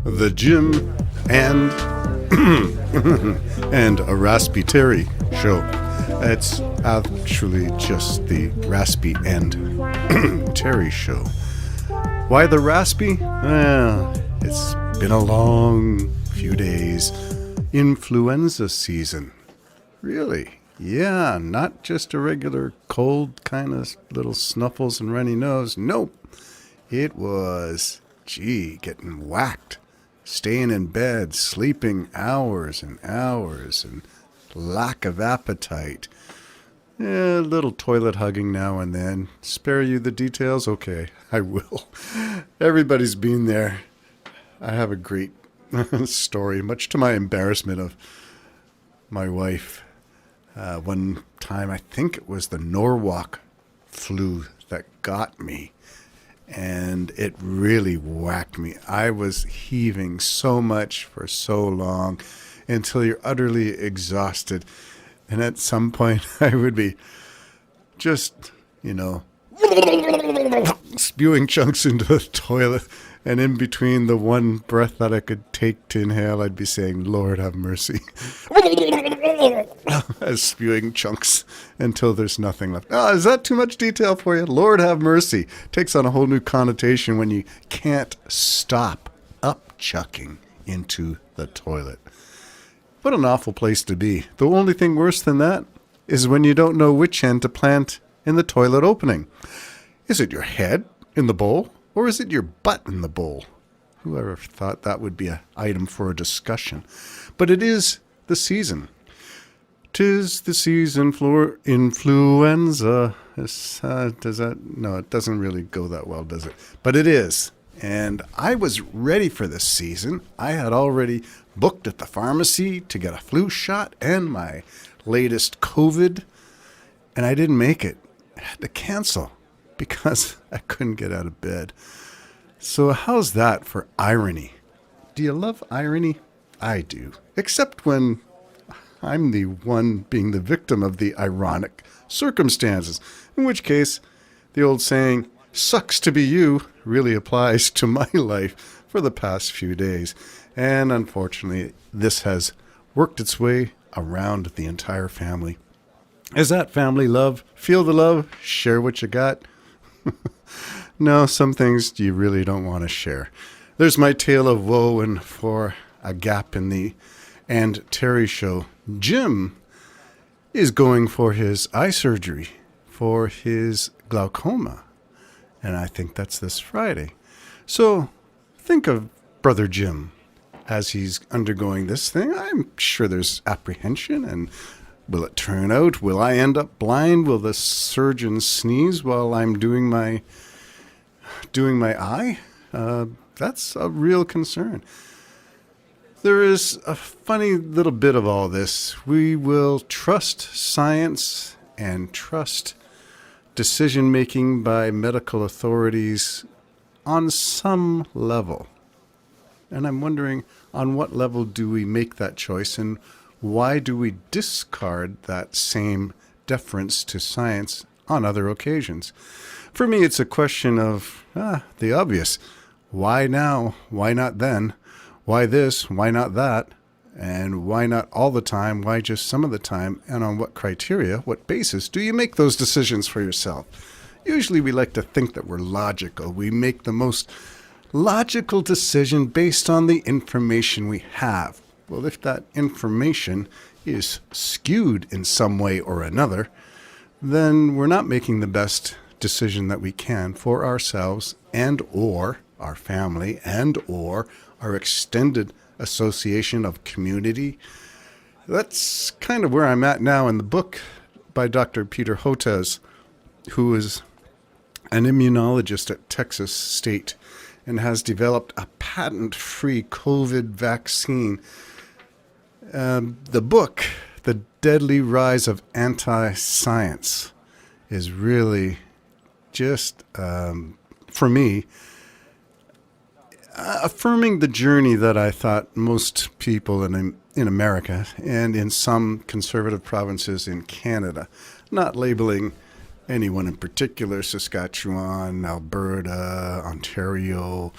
The Jim and and a Raspy Terry show. It's actually just the Raspy and Terry show. Why the Raspy? Well, it's been a long few days. Influenza season. Really? Yeah, not just a regular cold kind of little snuffles and runny nose. Nope. It was, getting whacked. Staying in bed, sleeping hours and hours, and lack of appetite. A little toilet hugging now and then. Spare you the details? Okay, I will. Everybody's been there. I have a great story, much to my embarrassment of my wife. One time, I think it was the Norwalk flu that got me. And it really whacked me. I was heaving so much for so long until you're utterly exhausted. And at some point, I would be just, spewing chunks into the toilet. And in between the one breath that I could take to inhale, I'd be saying, Lord, have mercy. As spewing chunks until there's nothing left. Oh, is that too much detail for you? Lord, have mercy. Takes on a whole new connotation when you can't stop up-chucking into the toilet. What an awful place to be. The only thing worse than that is when you don't know which end to plant in the toilet opening. Is it your head in the bowl? Or is it your butt in the bowl? Whoever thought that would be an item for a discussion. But it is the season. 'Tis the season for influenza. Does that? No, it doesn't really go that well, does it? But it is. And I was ready for this season. I had already booked at the pharmacy to get a flu shot and my latest COVID. And I didn't make it. I had to cancel because I couldn't get out of bed. So how's that for irony? Do you love irony? I do. Except when I'm the one being the victim of the ironic circumstances. In which case, the old saying, sucks to be you, really applies to my life for the past few days. And unfortunately, this has worked its way around the entire family. Is that family love? Feel the love? Share what you got? No, some things you really don't want to share. There's my tale of woe, and for a gap in the and Terry show, Jim is going for his eye surgery for his glaucoma. And I think that's this Friday. So think of Brother Jim as he's undergoing this thing. I'm sure there's apprehension. And will it turn out? Will I end up blind? Will the surgeon sneeze while I'm doing my eye? That's a real concern. There is a funny little bit of all this. We will trust science and trust decision-making by medical authorities on some level. And I'm wondering, on what level do we make that choice, and why do we discard that same deference to science on other occasions? For me, it's a question of the obvious. Why now? Why not then? Why this? Why not that? And why not all the time? Why just some of the time? And on what criteria, what basis do you make those decisions for yourself? Usually we like to think that we're logical. We make the most logical decision based on the information we have. Well, if that information is skewed in some way or another, then we're not making the best decision that we can for ourselves and or our family and or our extended association of community. That's kind of where I'm at now in the book by Dr. Peter Hotez, who is an immunologist at Texas State and has developed a patent-free COVID vaccine. The book, The Deadly Rise of Anti-Science, is really just, for me, affirming the journey that I thought most people in America and in some conservative provinces in Canada, not labeling anyone in particular, Saskatchewan, Alberta, Ontario,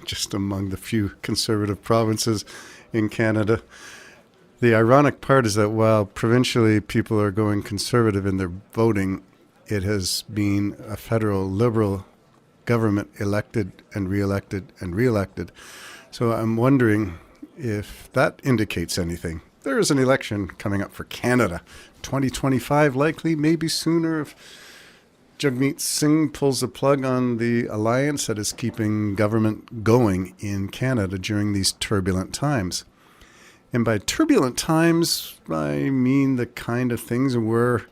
just among the few conservative provinces in Canada. The ironic part is that while provincially people are going conservative in their voting, it has been a federal Liberal government elected and re-elected and re-elected. So I'm wondering if that indicates anything. There is an election coming up for Canada. 2025 likely, maybe sooner, if Jagmeet Singh pulls the plug on the alliance that is keeping government going in Canada during these turbulent times. And by turbulent times, I mean the kind of things where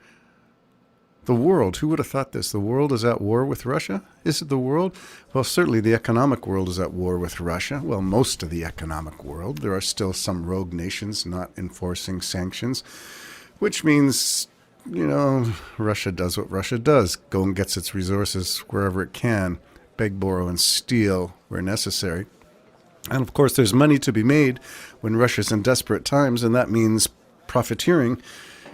the world, who would have thought this? The world is at war with Russia? Is it the world? Well, certainly the economic world is at war with Russia. Well, most of the economic world. There are still some rogue nations not enforcing sanctions, which means, Russia does what Russia does. Go and gets its resources wherever it can. Beg, borrow, and steal where necessary. And of course, there's money to be made when Russia's in desperate times, and that means profiteering.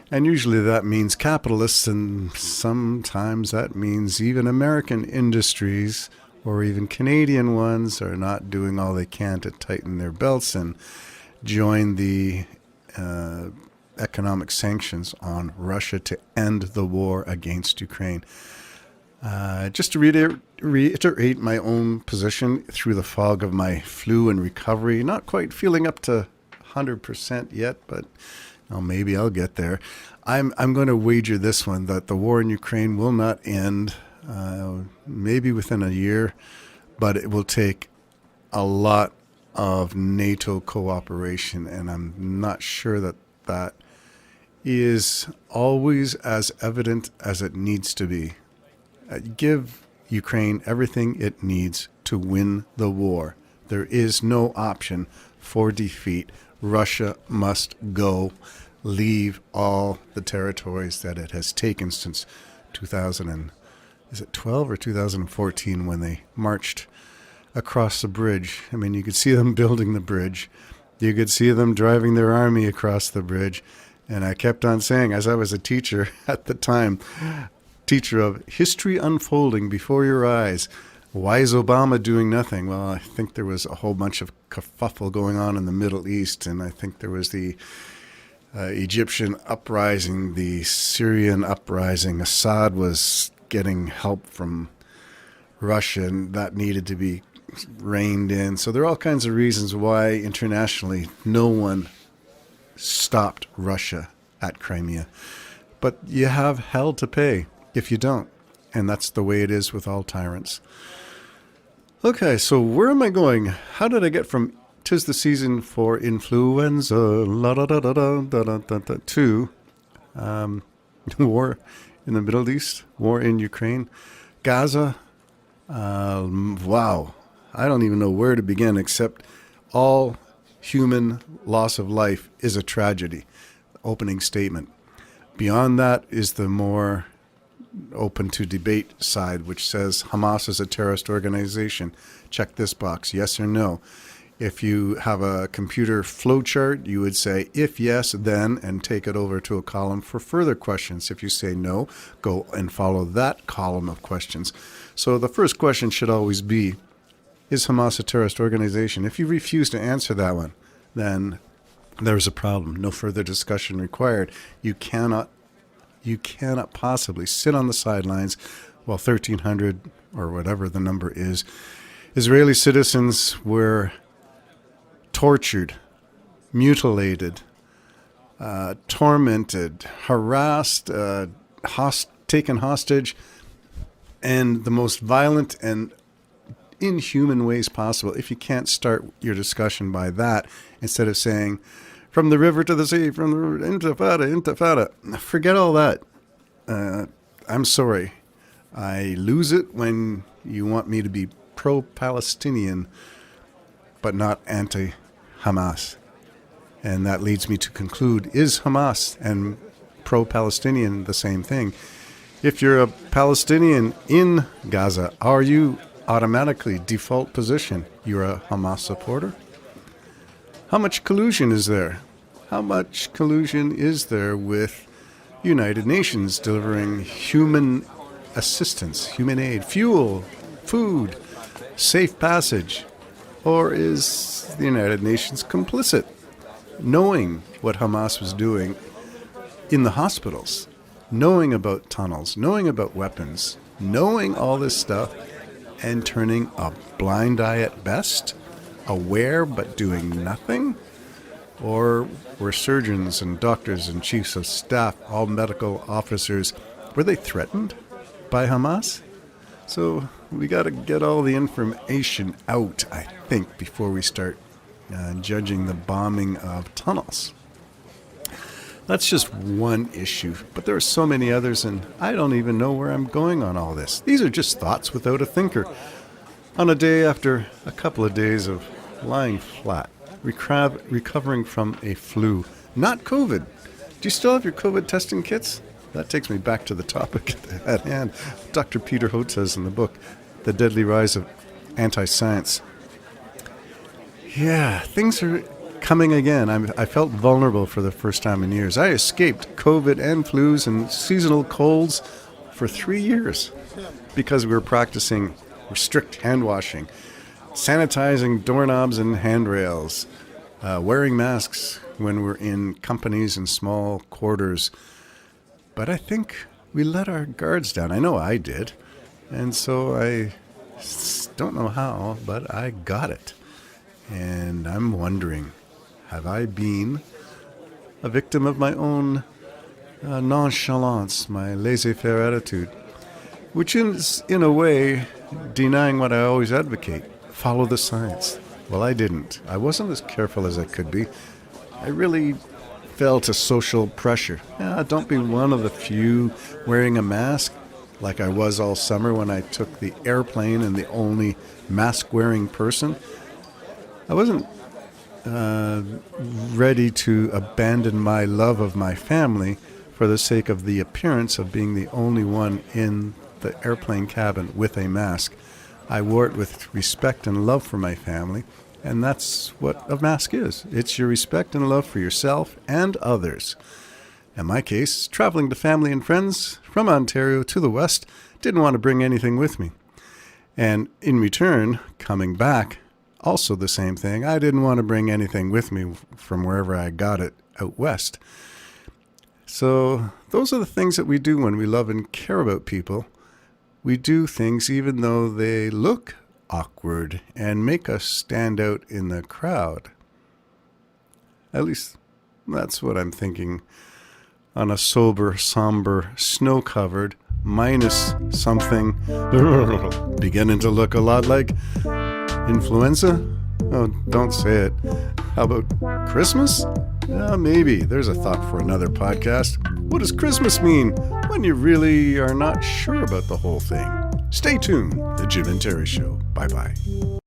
And usually that means capitalists, and sometimes that means even American industries or even Canadian ones are not doing all they can to tighten their belts and join the economic sanctions on Russia to end the war against Ukraine. Just to reiterate my own position through the fog of my flu and recovery, not quite feeling up to 100% yet, but maybe I'll get there. I'm going to wager this one, that the war in Ukraine will not end maybe within a year, but it will take a lot of NATO cooperation, and I'm not sure that that is always as evident as it needs to be. Give Ukraine everything it needs to win the war. There is no option for defeat. Russia must go. Leave all the territories that it has taken since 2012 or 2014 when they marched across the bridge. I mean, you could see them building the bridge. You could see them driving their army across the bridge. And I kept on saying, as I was a teacher at the time, teacher of history unfolding before your eyes, why is Obama doing nothing? Well, I think there was a whole bunch of kerfuffle going on in the Middle East, and I think there was the Egyptian uprising, the Syrian uprising. Assad was getting help from Russia, and that needed to be reined in. So there are all kinds of reasons why internationally no one stopped Russia at Crimea. But you have hell to pay if you don't. And that's the way it is with all tyrants. Okay, so where am I going? How did I get from "'tis the season for influenza" to war in the Middle East, war in Ukraine, Gaza? Wow. I don't even know where to begin, except all human loss of life is a tragedy. Opening statement. Beyond that is the more open to debate side, which says Hamas is a terrorist organization. Check this box, yes or no. If you have a computer flowchart, you would say if yes, then, and take it over to a column for further questions. If you say no, go and follow that column of questions. So the first question should always be, is Hamas a terrorist organization? If you refuse to answer that one, then there's a problem. No further discussion required. You cannot possibly sit on the sidelines while 1,300 or whatever the number is, Israeli citizens were tortured, mutilated, tormented, harassed, taken hostage, and the most violent and inhuman ways possible. If you can't start your discussion by that, instead of saying, from the river to the sea, from the river, intifada, forget all that. I'm sorry. I lose it when you want me to be pro-Palestinian, but not anti-Hamas. And that leads me to conclude, is Hamas and pro-Palestinian the same thing? If you're a Palestinian in Gaza, are you automatically default position you're a Hamas supporter? How much collusion is there? How much collusion is there with United Nations delivering human assistance, human aid, fuel, food, safe passage? Or is the United Nations complicit, knowing what Hamas was doing in the hospitals, knowing about tunnels, knowing about weapons, knowing all this stuff, and turning a blind eye at best, aware but doing nothing? Or were surgeons and doctors and chiefs of staff, all medical officers, were they threatened by Hamas? So we got to get all the information out, I think, before we start judging the bombing of tunnels. That's just one issue, but there are so many others, and I don't even know where I'm going on all this. These are just thoughts without a thinker. On a day after a couple of days of lying flat, recovering from a flu, not COVID. Do you still have your COVID testing kits? That takes me back to the topic at hand. Dr. Peter Hote says in the book, The Deadly Rise of Anti-Science. Yeah, things are coming again. I felt vulnerable for the first time in years. I escaped COVID and flus and seasonal colds for 3 years because we were practicing strict hand washing, sanitizing doorknobs and handrails, wearing masks when we're in companies and small quarters. But I think we let our guards down. I know I did. And so I don't know how, but I got it. And I'm wondering, have I been a victim of my own nonchalance, my laissez-faire attitude, which is, in a way, denying what I always advocate, follow the science? Well, I didn't. I wasn't as careful as I could be. I really fell to social pressure. Don't be one of the few wearing a mask like I was all summer when I took the airplane and the only mask-wearing person. I wasn't ready to abandon my love of my family for the sake of the appearance of being the only one in the airplane cabin with a mask. I wore it with respect and love for my family, and that's what a mask is. It's your respect and love for yourself and others. In my case, traveling to family and friends from Ontario to the West, didn't want to bring anything with me. And in return, coming back, also the same thing. I didn't want to bring anything with me from wherever I got it out west. So those are the things that we do when we love and care about people. We do things even though they look awkward and make us stand out in the crowd. At least that's what I'm thinking on a sober, somber, snow-covered, minus something beginning to look a lot like influenza? Oh, don't say it. How about Christmas? Maybe. There's a thought for another podcast. What does Christmas mean when you really are not sure about the whole thing? Stay tuned. The Jim and Terry Show. Bye-bye.